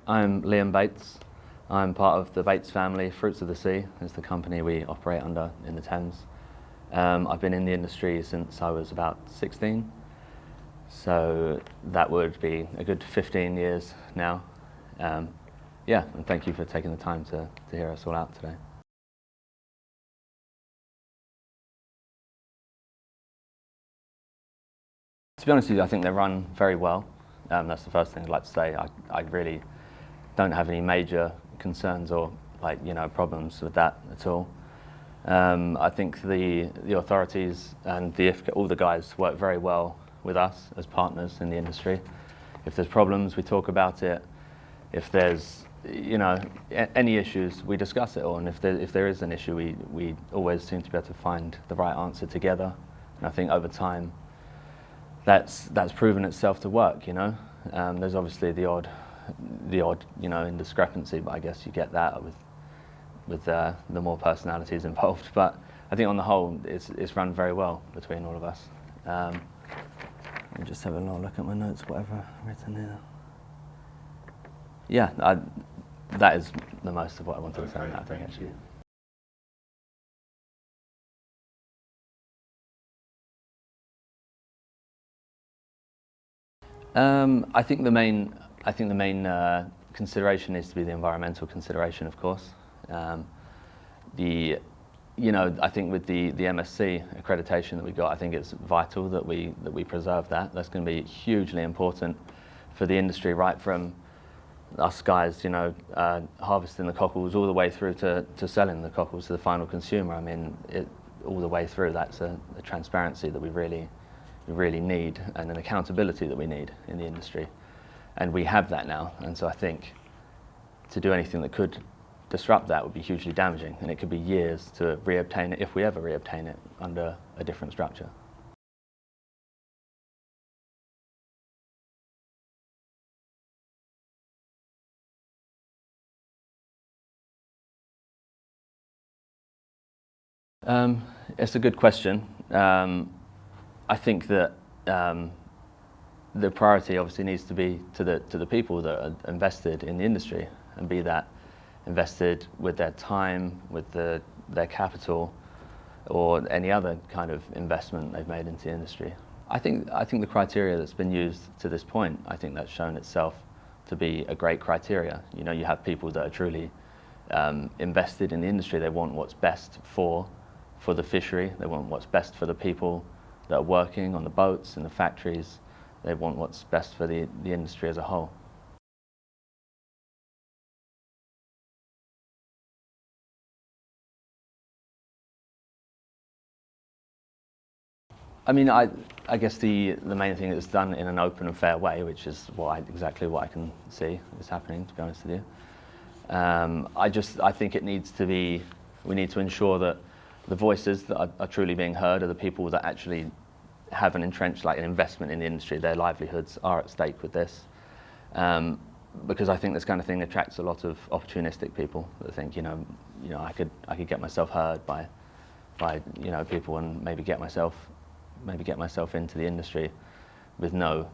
I'm Liam Bates. I'm part of the Bates family. Fruits of the Sea is the company we operate under in the Thames. I've been in the industry since I was about 16, so that would be a good 15 years now. Yeah, and thank you for taking the time to hear us all out today. To be honest with you, I think they run very well. That's the first thing I'd like to say. I really don't have any major concerns or problems with that at all. I think the authorities and all the guys work very well with us as partners in the industry. If there's problems, we talk about it. If there's any issues, we discuss it all. And if there is an issue, we always seem to be able to find the right answer together. And I think over time, that's proven itself to work. There's obviously the odd indiscrepancy, but I guess you get that with the more personalities involved. But I think on the whole, it's run very well between all of us. Let me just have a little look at my notes, whatever I've written here. Yeah, that is the most of what I wanted to say on that, I think, actually. I think the main consideration needs to be the environmental consideration, of course. I think with the MSC accreditation that we got, I think it's vital that we preserve that. That's going to be hugely important for the industry, right from us guys, harvesting the cockles all the way through to selling the cockles to the final consumer. I mean, all the way through. That's a transparency that we really need, and an accountability that we need in the industry, and we have that now. And so I think to do anything that could disrupt that would be hugely damaging, and it could be years to reobtain it, if we ever reobtain it, under a different structure. It's a good question. I think that the priority obviously needs to be to the people that are invested in the industry, and be that invested with their time, with their capital, or any other kind of investment they've made into the industry. I think the criteria that's been used to this point, I think that's shown itself to be a great criteria. You have people that are truly invested in the industry. They want what's best for the fishery. They want what's best for the people that are working on the boats and the factories. They want what's best for the industry as a whole. I mean, I guess the main thing is done in an open and fair way, which is exactly what I can see is happening, to be honest with you. I think we need to ensure that the voices that are truly being heard are the people that actually have an entrenched, an investment in the industry. Their livelihoods are at stake with this. Because I think this kind of thing attracts a lot of opportunistic people that think, I could get myself heard by people, and maybe get myself into the industry with no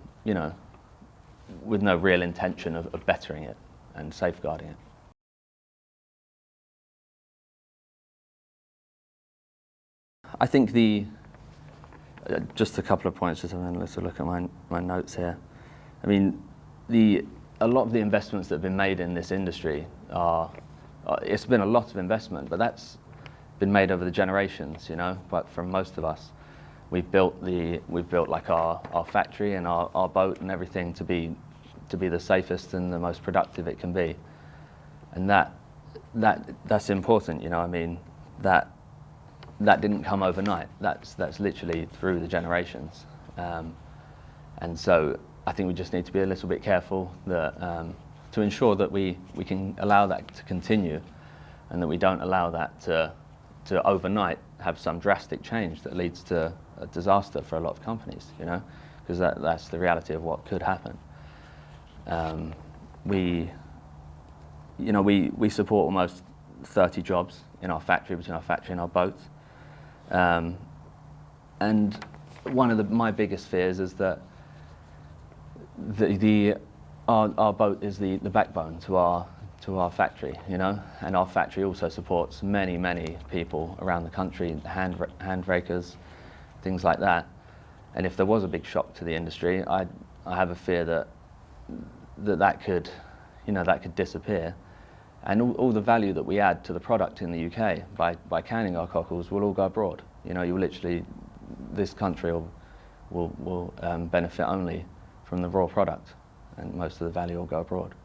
real intention of bettering it and safeguarding it. I think just a couple of points, let's look at my notes here. I mean, a lot of the investments that have been made in this industry it's been a lot of investment, but that's been made over the generations, but from most of us. We've built our factory and our boat and everything to be the safest and the most productive it can be. And that's important, I mean, that didn't come overnight. That's literally through the generations. And so I think we just need to be a little bit careful that, to ensure that we can allow that to continue, and that we don't allow that to overnight have some drastic change that leads to a disaster for a lot of companies, because that's the reality of what could happen. We support almost 30 jobs in our factory, between our factory and our boats. And one of my biggest fears is that our boat is the backbone to our factory, you know, and our factory also supports many people around the country, hand breakers, things like that. And if there was a big shock to the industry, I have a fear that could, you know, that could disappear, and all the value that we add to the product in the UK by canning our cockles will all go abroad. You know, you literally, this country will benefit only from the raw product, and most of the value will go abroad.